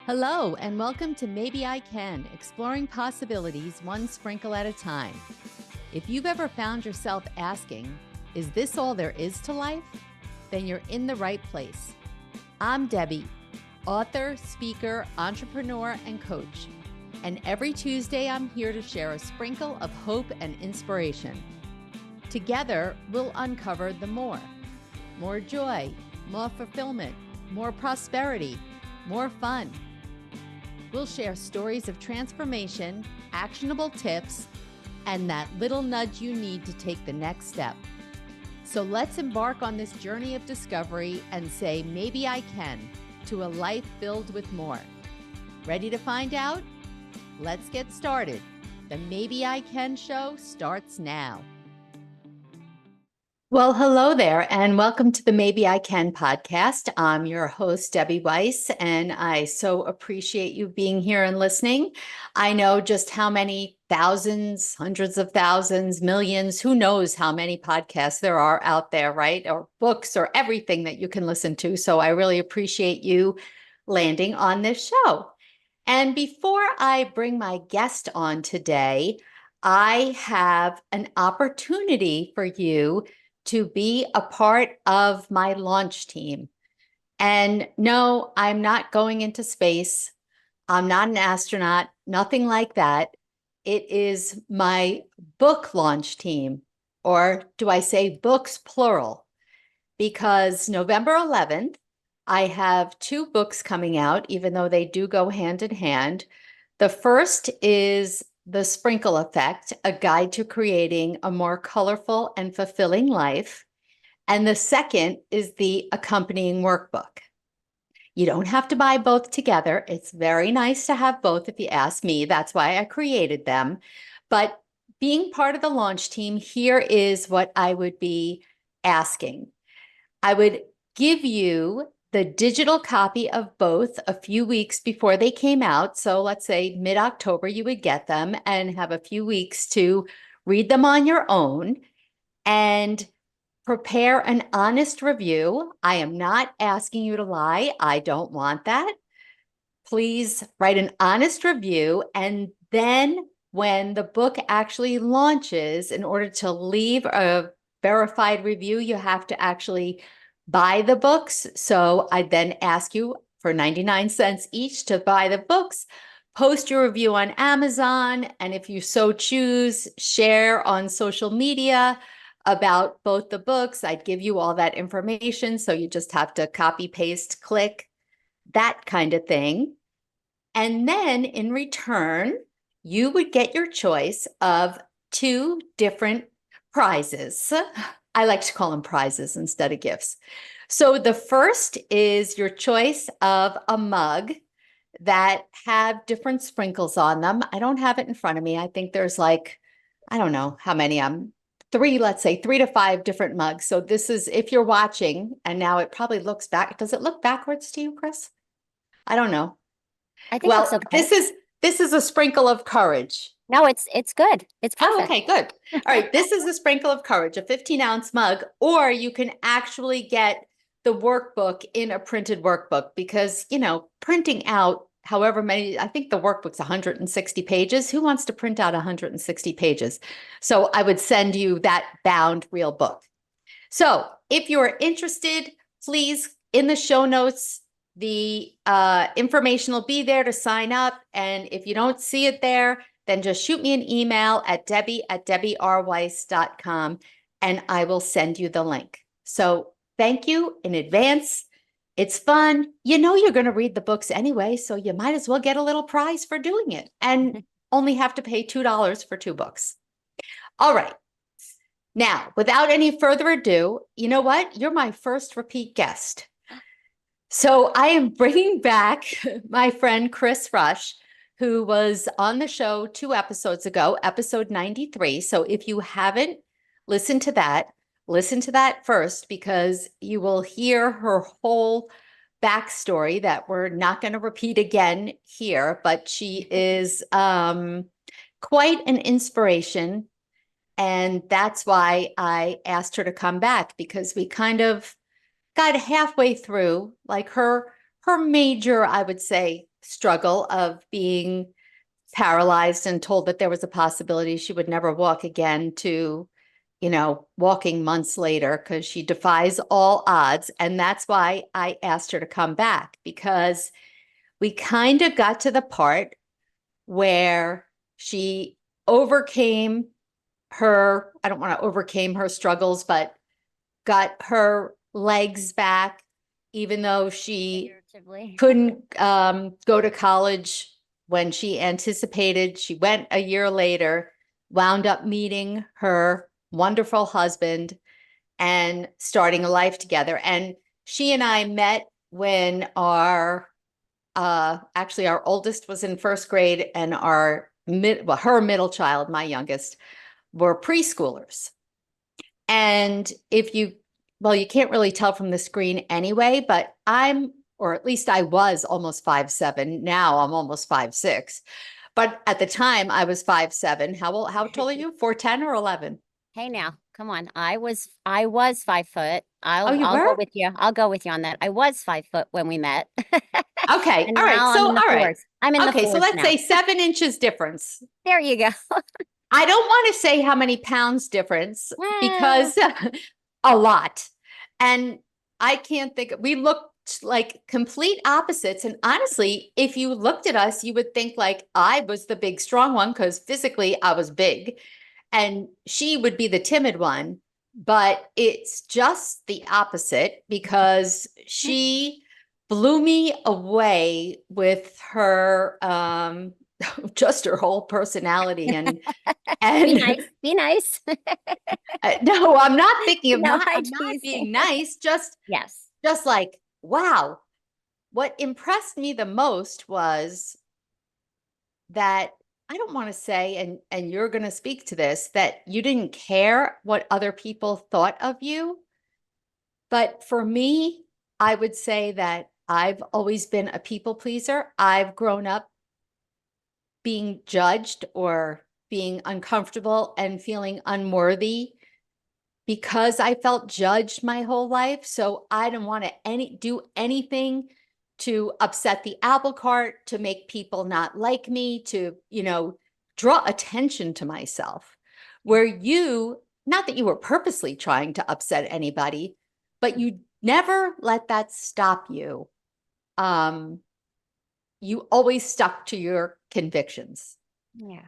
Hello, and welcome to Maybe I Can, exploring possibilities one sprinkle at a time. If you've ever found yourself asking, is this all there is to life? Then you're in the right place. I'm Debbie, author, speaker, entrepreneur, and coach. And every Tuesday, I'm here to share a sprinkle of hope and inspiration. Together, we'll uncover the more joy, more fulfillment, more prosperity, more fun. We'll share stories of transformation, actionable tips, and that little nudge you need to take the next step. So let's embark on this journey of discovery and say, maybe I can, to a life filled with more. Ready to find out? Let's get started. The Maybe I Can show starts now. Well, hello there, and welcome to the Maybe I Can podcast. I'm your host, Debbie Weiss, and I so appreciate you being here and listening. I know just how many thousands, hundreds of thousands, millions, who knows how many podcasts there are out there, right? Or books or everything that you can listen to. So I really appreciate you landing on this show. And before I bring my guest on today, I have an opportunity for you to be a part of my launch team. And no, I'm not going into space. I'm not an astronaut, nothing like that. It is my book launch team, or do I say books plural? Because November 11th, I have two books coming out, even though they do go hand in hand. The first is The Sprinkle Effect, a guide to creating a more colorful and fulfilling life. And the second is the accompanying workbook. You don't have to buy both together. It's very nice to have both if you ask me. That's why I created them. But being part of the launch team, here is what I would be asking. I would give you the digital copy of both a few weeks before they came out. So let's say mid-October, you would get them and have a few weeks to read them on your own and prepare an honest review. I am not asking you to lie. I don't want that. Please write an honest review. And then when the book actually launches, in order to leave a verified review, you have to actually buy the books. So I then ask you for 99 cents each to buy the books, post your review on Amazon, and if you so choose, share on social media about both the books. I'd give you all that information. So you just have to copy, paste, click, that kind of thing. And then in return, you would get your choice of two different prizes. I like to call them prizes instead of gifts. So the first is your choice of a mug that have different sprinkles on them. I don't have it in front of me. I think there's like, I don't know how many. Let's say 3 to 5 different mugs. So this is, if you're watching, and now it probably looks back. Does it look backwards to you, Chris? I don't know. I think it's okay. This is a sprinkle of courage. No, it's good. It's perfect. Oh, okay, good. All right, this is a sprinkle of courage, a 15-ounce mug, or you can actually get the workbook in a printed workbook because, printing out however many, I think the workbook's 160 pages. Who wants to print out 160 pages? So I would send you that bound real book. So if you're interested, please, in the show notes, the information will be there to sign up. And if you don't see it there, then just shoot me an email at debbie@debbierweiss.com and I will send you the link. So thank you in advance. It's fun. You're going to read the books anyway, so you might as well get a little prize for doing it and only have to pay $2 for 2 books. All right. Now, without any further ado, you know what? You're my first repeat guest. So I am bringing back my friend Chris Rush, who was on the show 2 episodes ago, episode 93. So if you haven't listened to that, listen to that first because you will hear her whole backstory that we're not going to repeat again here, but she is quite an inspiration. And that's why I asked her to come back, because we kind of got halfway through, like her major, I would say, struggle of being paralyzed and told that there was a possibility she would never walk again to, walking months later because she defies all odds. And that's why I asked her to come back, because we kind of got to the part where she overcame I don't want to overcame her struggles, but got her legs back, even though she couldn't go to college when she anticipated. She went a year later, wound up meeting her wonderful husband and starting a life together. And she and I met when actually our oldest was in first grade, and her middle child, my youngest, were preschoolers. And you can't really tell from the screen anyway, but or at least I was almost 5'7". Now I'm almost 5'6". But at the time I was 5'7". How tall are you? 4'10" or 11? Hey now, come on. I was 5 foot. Oh, you I'll were? go with you. I'll go with you on that. I was 5 foot when we met. Okay. And All right. now I'm So, in the all right. fours. I'm in the Okay. So fours let's now. say 7 inches difference. There you go. I don't want to say how many pounds difference because a lot. And I can't think, we looked like complete opposites. And honestly, if you looked at us, you would think like I was the big, strong one because physically I was big and she would be the timid one. But it's just the opposite, because she blew me away with her just her whole personality and Be nice. Be nice. no, I'm not thinking of No, I'm not being nice. Yes. Just like, wow. What impressed me the most was that, I don't want to say, and you're going to speak to this, that you didn't care what other people thought of you. But for me, I would say that I've always been a people pleaser. I've grown up being judged or being uncomfortable and feeling unworthy because I felt judged my whole life. So I didn't want to do anything to upset the apple cart, to make people not like me, to, draw attention to myself. Where not that you were purposely trying to upset anybody, but you never let that stop you. You always stuck to your convictions. Yeah.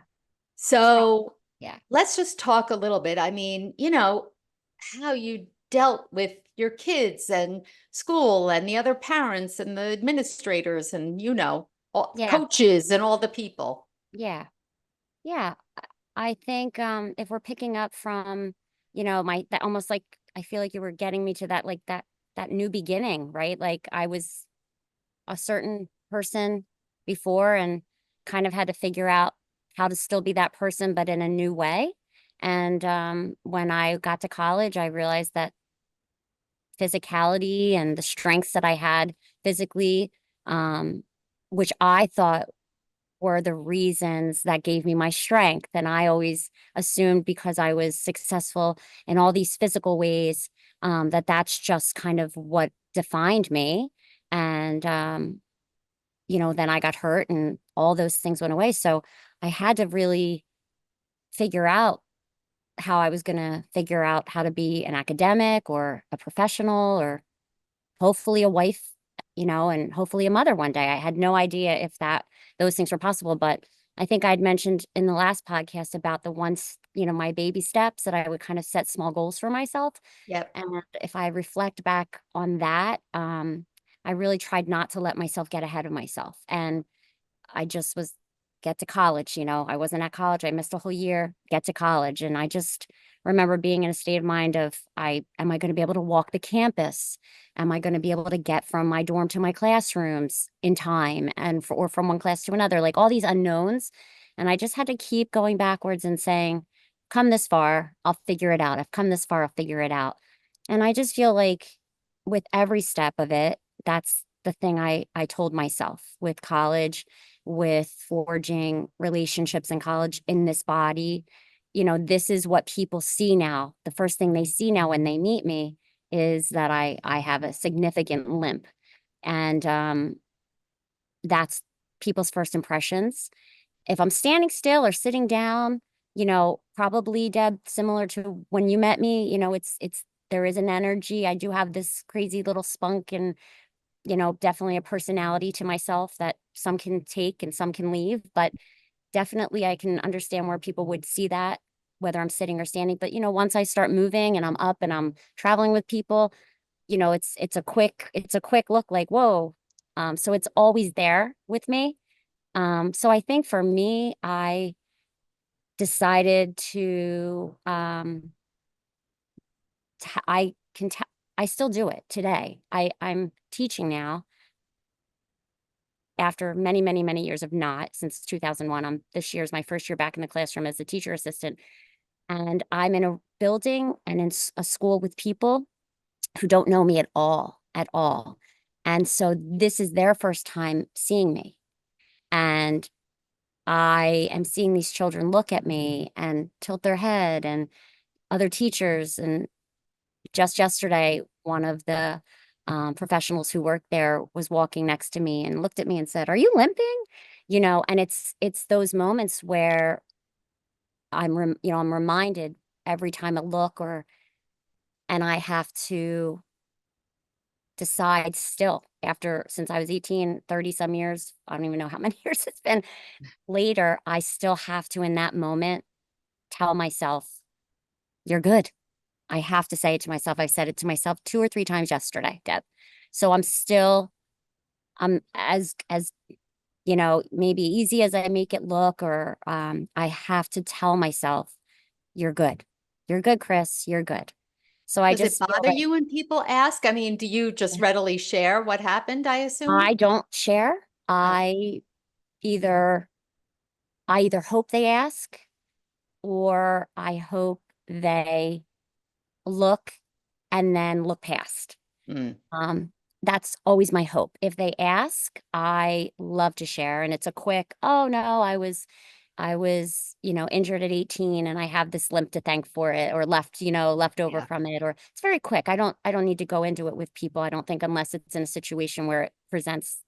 So yeah, let's just talk a little bit. I mean, how you dealt with your kids and school and the other parents and the administrators and, all coaches and all the people. Yeah. Yeah. I think if we're picking up from, that almost like I feel like you were getting me to that, like that new beginning, right? Like I was a certain person before and kind of had to figure out how to still be that person, but in a new way. And when I got to college, I realized that physicality and the strengths that I had physically, which I thought were the reasons that gave me my strength. And I always assumed because I was successful in all these physical ways, that that's just kind of what defined me. And, then I got hurt and all those things went away. So I had to really figure out how I was going to figure out how to be an academic or a professional or hopefully a wife, and hopefully a mother one day. I had no idea if those things were possible, but I think I'd mentioned in the last podcast about the once, my baby steps that I would kind of set small goals for myself. Yep. And if I reflect back on that, I really tried not to let myself get ahead of myself. And I just get to college, I wasn't at college. I missed a whole year, get to college. And I just remember being in a state of mind of, am I going to be able to walk the campus? Am I going to be able to get from my dorm to my classrooms in time or from one class to another, like all these unknowns. And I just had to keep going backwards and saying, come this far, I'll figure it out. I've come this far, I'll figure it out. And I just feel like with every step of it, that's the thing I told myself with college, with forging relationships in college, in this body. This is what people see now. The first thing they see now when they meet me is that I have a significant limp. And that's people's first impressions. If I'm standing still or sitting down, probably, Deb, similar to when you met me, there is an energy. I do have this crazy little spunk and, definitely a personality to myself that some can take and some can leave. But definitely I can understand where people would see that, whether I'm sitting or standing. But, once I start moving and I'm up and I'm traveling with people, it's a quick look like, whoa. So it's always there with me. So I think for me, I decided to I can I still do it today. I'm teaching now after many, many, many years of not, since 2001. This year's my first year back in the classroom as a teacher assistant. And I'm in a building and in a school with people who don't know me at all, at all. And so this is their first time seeing me. And I am seeing these children look at me and tilt their head, and other teachers. And just yesterday, one of the professionals who worked there was walking next to me and looked at me and said, "Are you limping?" And it's those moments where I'm reminded every time I look, and I have to decide still since I was 18, 30 some years, I don't even know how many years it's been later, I still have to, in that moment, tell myself, "You're good." I have to say it to myself. I've said it to myself 2 or 3 times yesterday, Deb. So I'm as maybe easy as I make it look, or I have to tell myself, "You're good. You're good, Chris. You're good." So I Does it just feel bother like you when people ask? I mean, do you just readily share what happened, I assume? I don't share. Oh, Either I either hope they ask, or I hope they look and then look past. mm, Um, that's always my hope. If they ask, I love to share. And it's a quick, "Oh no, I was, injured at 18 and I have this limp to thank for it," or left over yeah, from it. Or it's very quick. I don't need to go into it with people, I don't think, unless it's in a situation where it presents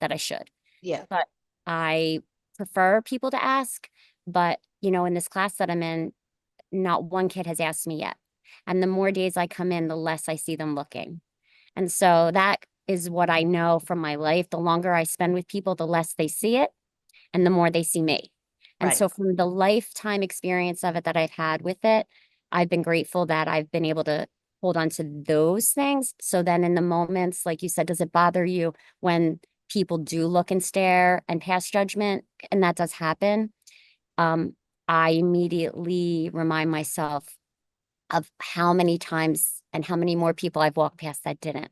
that I should. yeah, But I prefer people to ask. But, in this class that I'm in, not one kid has asked me yet. And the more days I come in, the less I see them looking. And so that is what I know from my life. The longer I spend with people, the less they see it and the more they see me. And right. so from the lifetime experience of it that I've had with it, I've been grateful that I've been able to hold on to those things. So then in the moments, like you said, does it bother you when people do look and stare and pass judgment? And that does happen. Um, I immediately remind myself of how many times and how many more people I've walked past that didn't.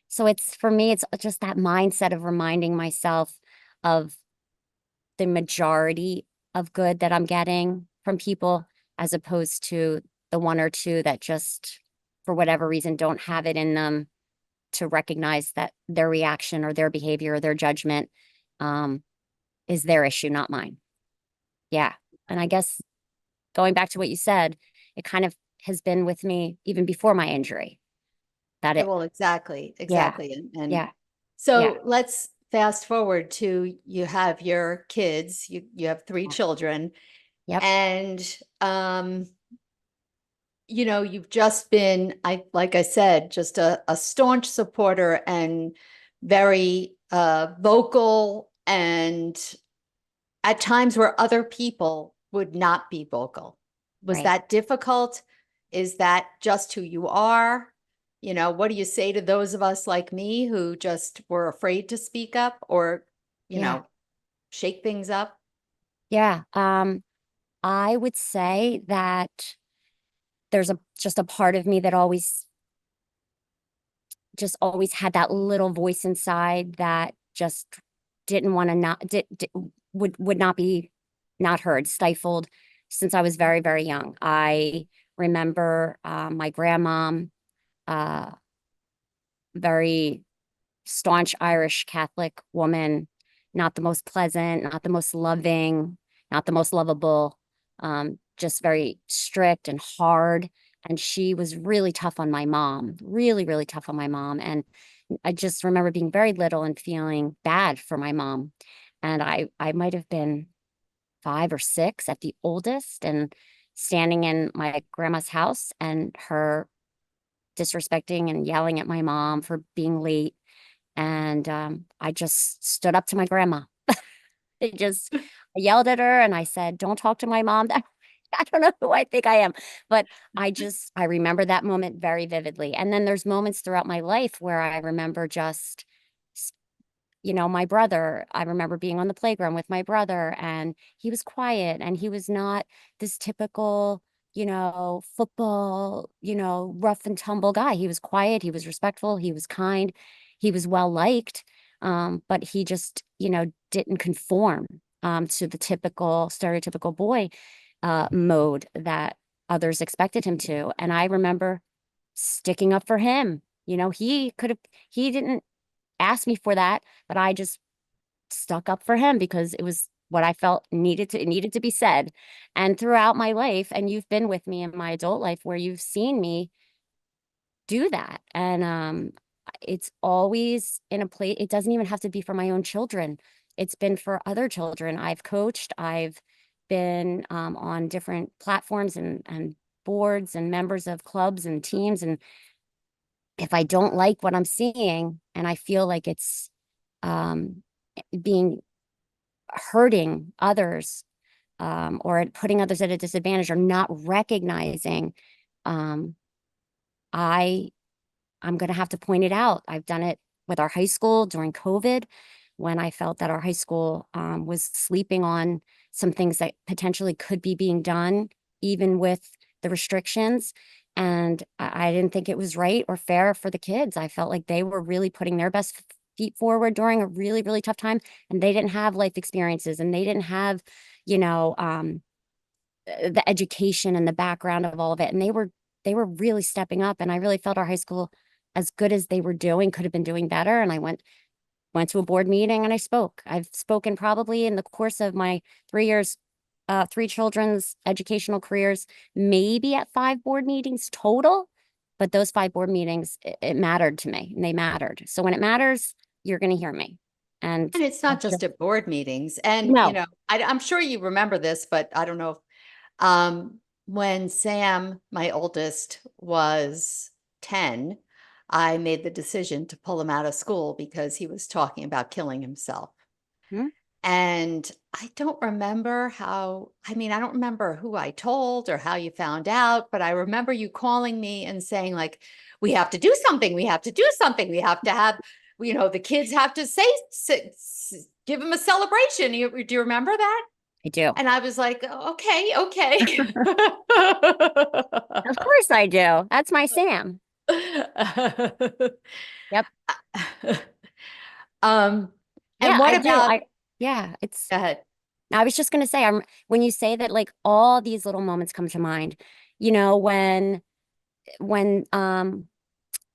So for me, it's just that mindset of reminding myself of the majority of good that I'm getting from people, as opposed to the one or two that just, for whatever reason, don't have it in them to recognize that their reaction or their behavior or their judgment um, is their issue, not mine. Yeah. And I guess going back to what you said, it kind of has been with me even before my injury. That Yeah, it, well, exactly, yeah, exactly. And yeah, yeah, so let's fast forward to you have your kids, you have three children, yep, and you've just been, like I said, just a staunch supporter and very vocal, and at times where other people would not be vocal. Was right. that difficult? Is that just who you are? What do you say to those of us like me who just were afraid to speak up or, you Yeah, know, shake things up? yeah. I would say that there's just a part of me that always had that little voice inside that just didn't want to not would not be not heard, stifled, since I was very, very young. I remember my grandmom, uh, very staunch Irish Catholic woman, not the most pleasant, not the most loving, not the most lovable, just very strict and hard. And she was really tough on my mom, really, really tough on my mom. And I just remember being very little and feeling bad for my mom. And I might have been 5 or 6 at the oldest, and standing in my grandma's house and her disrespecting and yelling at my mom for being late. And I just stood up to my grandma. I yelled at her and I said, "Don't talk to my mom." I don't know who I think I am, but I remember that moment very vividly. And then there's moments throughout my life where I remember just, my brother. I remember being on the playground with my brother, and he was quiet and he was not this typical, football, rough and tumble guy. He was quiet, he was respectful, he was kind, he was well liked. But he just, didn't conform to the typical stereotypical boy mode that others expected him to. And I remember sticking up for him. He didn't ask me for that, but I just stuck up for him because it was what I felt it needed to be said. And throughout my life, and you've been with me in my adult life where you've seen me do that. And it's always in a place, it doesn't even have to be for my own children. It's been for other children. I've coached, I've been on different platforms and boards and members of clubs and teams. And if I don't like what I'm seeing and I feel like it's um, being hurting others, or putting others at a disadvantage, or not recognizing, um, I I'm going to have to point it out. I've done it with our high school during COVID when I felt that our high school was sleeping on some things that potentially could be being done, even with the restrictions. And I didn't think it was right or fair for the kids. I felt like they were really putting their best feet forward during a really, really tough time. And they didn't have life experiences, and they didn't have, you know, um, the education and the background of all of it. And they were really stepping up. And I really felt our high school, as good as they were doing, could have been doing better. And I went to a board meeting and I spoke. I've spoken probably in the course of my 3 years, 3 children's educational careers, maybe at 5 board meetings total. But those 5 board meetings, it mattered to me, and they mattered. So when it matters, you're going to hear me. And And it's not just at board meetings. And, no. I'm sure you remember this, but I don't know if, when Sam, my oldest, was 10, I made the decision to pull him out of school because he was talking about killing himself. Hmm? And I don't remember I don't remember who I told or how you found out, but I remember you calling me and saying, like, we have to do something. We have to do something. We have to have, the kids have to give him a celebration. Do you remember that? I do. And I was like, okay, okay. Of course I do. That's my Sam. Yep. um, and Yeah, what I do. about, Yeah, it's, go ahead. I was just going to say, when you say that, like, all these little moments come to mind, you know, when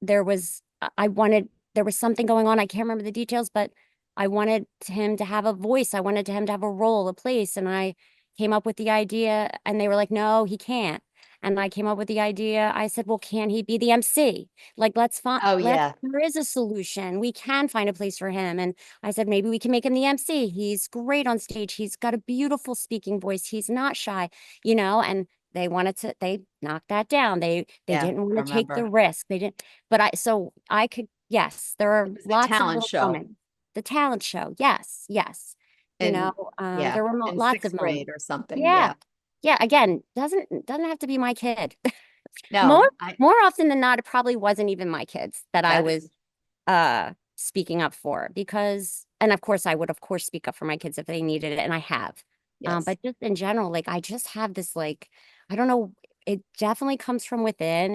there was I wanted there was something going on. I can't remember the details, but I wanted him to have a voice. I wanted him to have a role, a place. And I came up with the idea, and they were like, "No, he can't." And I came up with the idea. I said, "Well, can he be the MC? Like, let's find Oh, let yeah. there is a solution. We can find a place for him." And I said, maybe we can make him the MC. He's great on stage. He's got a beautiful speaking voice. He's not shy, and they knocked that down. They Yeah, didn't want I to take the remember. risk. They didn't, but I could, yes, there are It was the lots of talent little show. moments. The talent show. Yes, yes. And yeah, There were in lots of sixth grade moments. or something. Yeah. Yeah. Yeah. Again, doesn't have to be my kid. More, No, more often than not, it probably wasn't even my kids that I that was is, speaking up for, because, and of course I would of course speak up for my kids if they needed it, and I have. yes. But just in general, like, I just have this, like, I don't know, it definitely comes from within.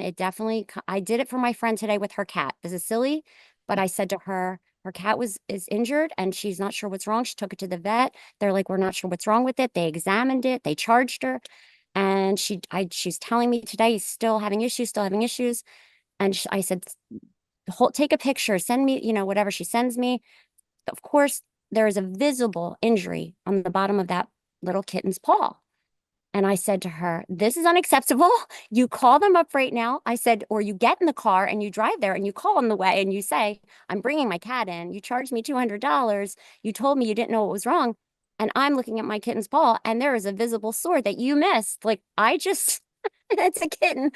I did it for my friend today with her cat. This is silly, but I said to her, her cat is injured and she's not sure what's wrong. She took it to the vet. They're like, we're not sure what's wrong with it. They examined it, they charged her. And she's telling me today he's still having issues, still having issues. And I said, take a picture, send me, whatever she sends me. Of course, there is a visible injury on the bottom of that little kitten's paw. And I said to her, this is unacceptable. You call them up right now. I said, or you get in the car and you drive there and you call on the way and you say, I'm bringing my cat in. You charged me $200. You told me you didn't know what was wrong. And I'm looking at my kitten's paw and there is a visible sore that you missed. Like I just, it's a kitten,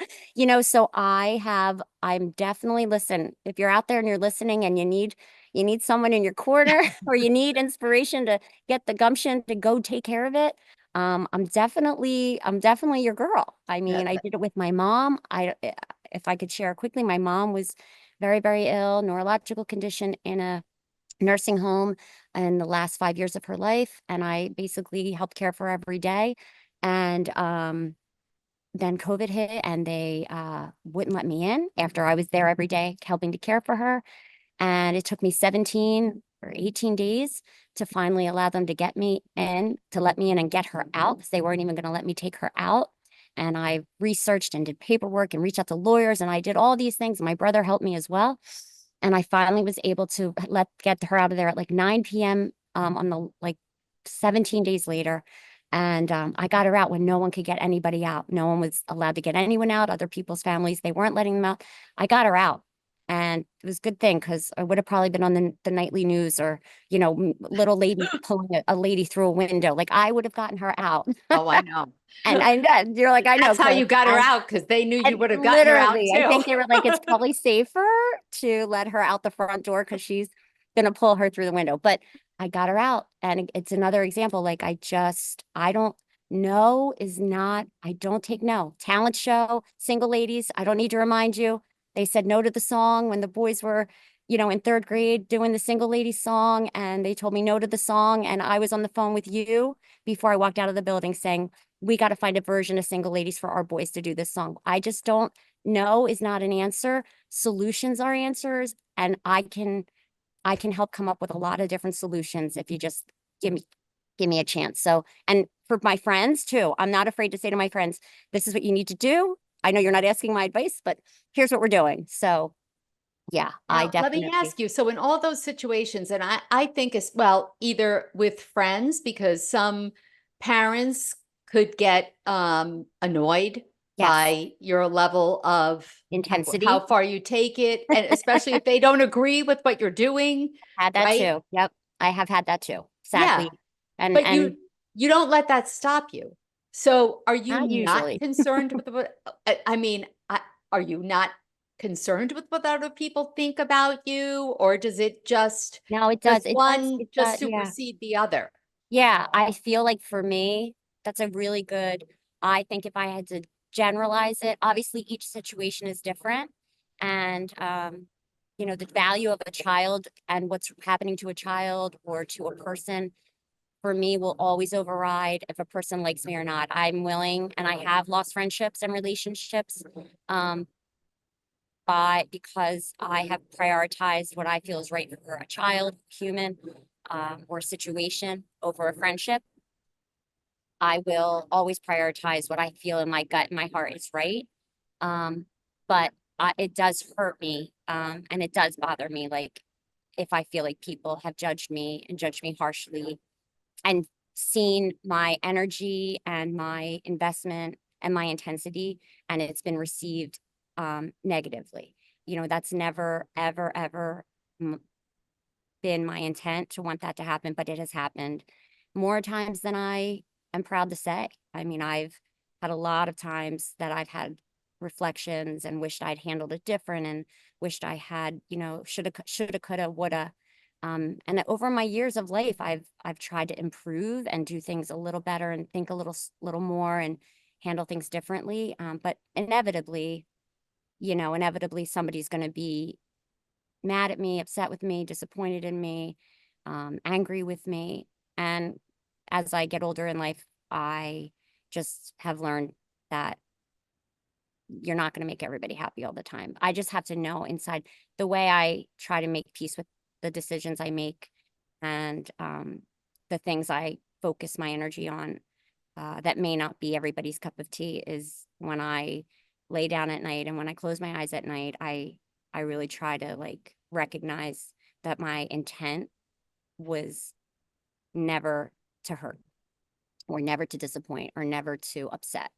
so I'm definitely, listen, if you're out there and you're listening and you need someone in your corner or you need inspiration to get the gumption to go take care of it. I'm definitely your girl. I mean, That, I did it with my mom. If I could share quickly, my mom was very, very ill, neurological condition in a nursing home in the last 5 years of her life. And I basically helped care for her every day. And, then COVID hit and they wouldn't let me in after I was there every day helping to care for her. And it took me 17 or 18 days to finally allow them to get me in, to let me in and get her out because they weren't even going to let me take her out. And I researched and did paperwork and reached out to lawyers and I did all these things. My brother helped me as well. And I finally was able to get her out of there at like 9 p.m. On the like 17 days later. And I got her out when no one could get anybody out. No one was allowed to get anyone out, other people's families. They weren't letting them out. I got her out. And it was a good thing because I would have probably been on the nightly news or, little lady pulling a lady through a window. Like I would have gotten her out. oh, I know. And you're like, I know, That's how Chris. you got her And out because they knew you would have gotten her out literally, I too. think they were like, it's probably safer to let her out the front door because she's gonna pull her through the window. But I got her out, and it's another example. Like I don't no is not. I don't take no. Talent show, single ladies. I don't need to remind you. They said no to the song when the boys were, in third grade doing the single ladies song, and they told me no to the song, and I was on the phone with you before I walked out of the building saying, we got to find a version of single ladies for our boys to do this song. I just don't know is not an answer. Solutions are answers. And I can help come up with a lot of different solutions if you just give me a chance. So, and for my friends too, I'm not afraid to say to my friends, this is what you need to do. I know you're not asking my advice, but here's what we're doing. So yeah, I Now, let me definitely, ask you. So, in all those situations, and I think as well, either with friends, because some parents could get annoyed yes, by your level of how intensity. far you take it, and especially if they don't agree with what you're doing, Had that right? too. Yep. I have had that too, Yeah, sadly. And but and you don't let that stop you. So, are you not not usually. concerned with what? I mean, are you not concerned with what other people think about you, or does it just No, it does does. It does. one It just does. Yeah. supersede the other? Yeah. I feel like for me, that's a really good, I think if I had to generalize it, obviously each situation is different. And, the value of a child and what's happening to a child or to a person for me will always override if a person likes me or not. I'm willing, and I have lost friendships and relationships, um, because I have prioritized what I feel is right for a child, human, or situation over a friendship. I will always prioritize what I feel in my gut and my heart is right. Um, but it does hurt me, and it does bother me. Like if I feel like people have judged me and judged me harshly and seen my energy and my investment and my intensity, and it's been received negatively. That's never, ever, ever been my intent to want that to happen, but it has happened more times than I am proud to say. I mean, I've had a lot of times that I've had reflections and wished I'd handled it different and wished I had, shoulda, coulda, woulda. And over my years of life, I've tried to improve and do things a little better and think a little more and handle things differently. But inevitably somebody's going to be mad at me, upset with me, disappointed in me, angry with me. And as I get older in life, I just have learned that you're not going to make everybody happy all the time. I just have to know inside the way I try to make peace with the decisions I make and the things I focus my energy on that may not be everybody's cup of tea is when I lay down at night and when I close my eyes at night, I really try to like recognize that my intent was never to hurt. or never to disappoint or never to upset,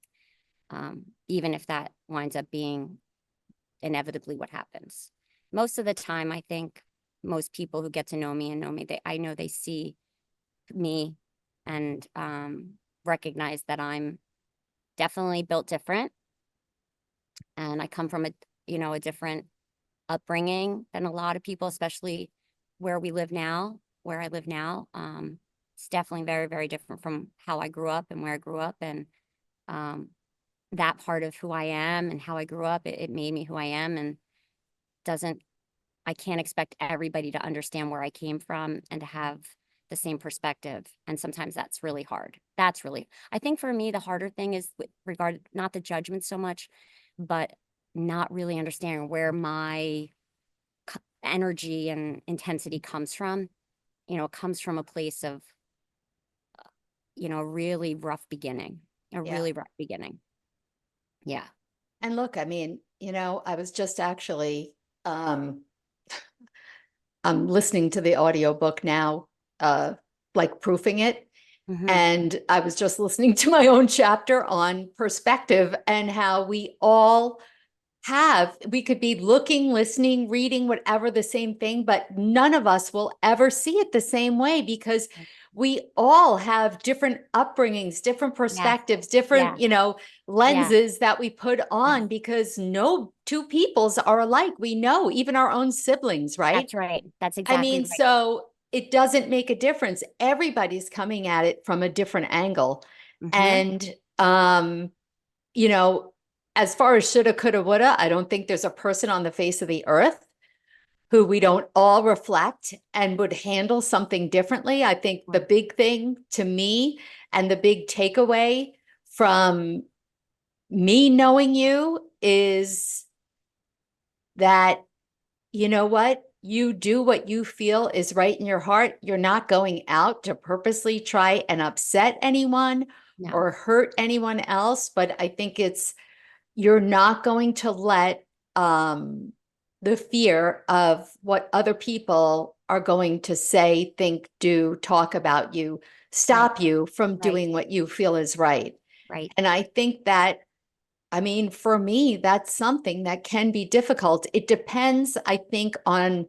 even if that winds up being inevitably what happens. Most of the time, I think most people who get to know me and know me, I know they see me and recognize that I'm definitely built different, and I come from a different upbringing than a lot of people, especially where we live now, where I live now. It's definitely very, very different from how I grew up and where I grew up. And that part of who I am and how I grew up, it made me who I am, and I can't expect everybody to understand where I came from and to have the same perspective. And sometimes that's really hard. I think for me, the harder thing is with regard, not the judgment so much, but not really understanding where my energy and intensity comes from. It comes from a place of, a really rough beginning, Yeah. Yeah. And look, I mean, I was just actually, I'm listening to the audiobook now, like proofing it. Mm-hmm. And I was just listening to my own chapter on perspective and how we could be looking, listening, reading, whatever, the same thing, but none of us will ever see it the same way because we all have different upbringings, different perspectives, different, lenses that we put on because no two peoples are alike. We know, even our own siblings, right? That's right. That's I exactly mean, right. so it doesn't make a difference. Everybody's coming at it from a different angle. Mm-hmm. And, as far as shoulda, coulda, woulda, I don't think there's a person on the face of the earth who we don't all reflect and would handle something differently. I think the big thing to me and the big takeaway from me knowing you is that, you know what? You do what you feel is right in your heart. You're not going out to purposely try and upset anyone No. or hurt anyone else. But I think you're not going to let the fear of what other people are going to say, think, do, talk about you, stop you from doing what you feel is right. Right. And I think that, I mean, for me, that's something that can be difficult. It depends, I think, on,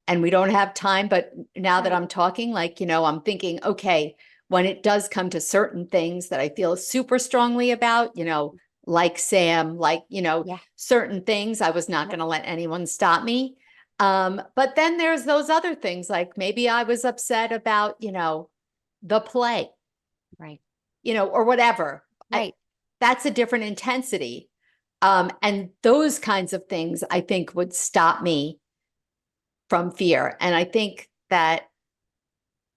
and we don't have time, but now that I'm talking, like, I'm thinking, okay, when it does come to certain things that I feel super strongly about, like Sam, like, certain things, I was not going to let anyone stop me. But then there's those other things, like maybe I was upset about, the play, Right. or whatever. Right. That's a different intensity. And those kinds of things, I think, would stop me from fear. And I think that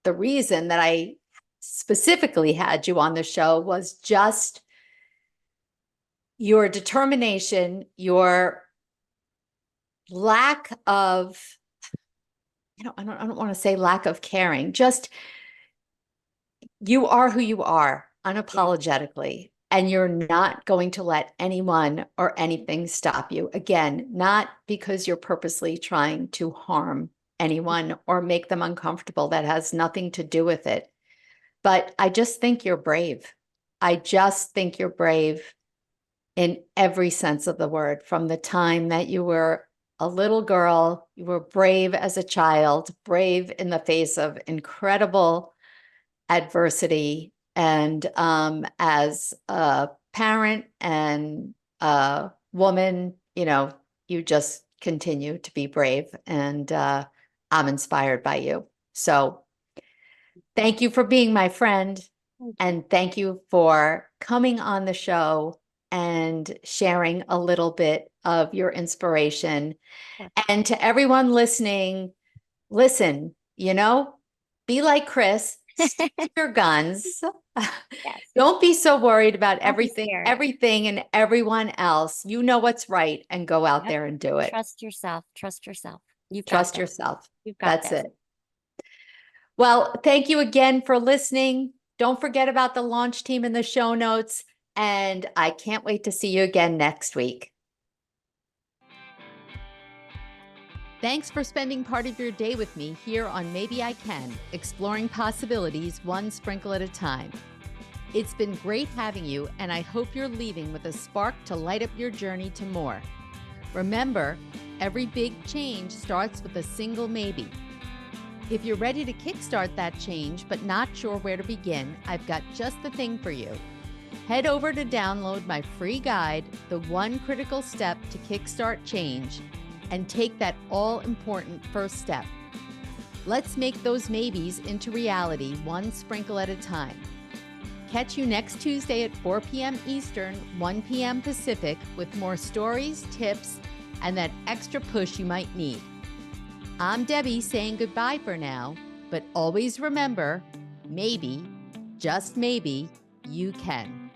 the reason that I specifically had you on the show was just your determination, your lack of, I don't want to say lack of caring, just you are who you are unapologetically, and you're not going to let anyone or anything stop you. Again, not because you're purposely trying to harm anyone or make them uncomfortable. That has nothing to do with it. But I just think you're brave. I just think you're brave in every sense of the word. From the time that you were a little girl, you were brave as a child, brave in the face of incredible adversity. And as a parent and a woman, you just continue to be brave. And I'm inspired by you. So thank you for being my friend. And thank you for coming on the show and sharing a little bit of your inspiration. And to everyone listening, listen, be like Chris, stick to your guns. Yes. Don't be so worried about Don't be everything scared. and everyone else. You know what's right, and go out there and do it. Trust yourself. Trust yourself. You've got Trust this. yourself. You've got That's this. it. Well, thank you again for listening. Don't forget about the launch team in the show notes. And I can't wait to see you again next week. Thanks for spending part of your day with me here on Maybe I Can, exploring possibilities one sprinkle at a time. It's been great having you, and I hope you're leaving with a spark to light up your journey to more. Remember, every big change starts with a single maybe. If you're ready to kickstart that change but not sure where to begin, I've got just the thing for you. Head over to download my free guide, The One Critical Step to Kickstart Change, and take that all-important first step. Let's make those maybes into reality, one sprinkle at a time. Catch you next Tuesday at 4 p.m. Eastern, 1 p.m. Pacific, with more stories, tips, and that extra push you might need. I'm Debbie saying goodbye for now, but always remember, maybe, just maybe, you can.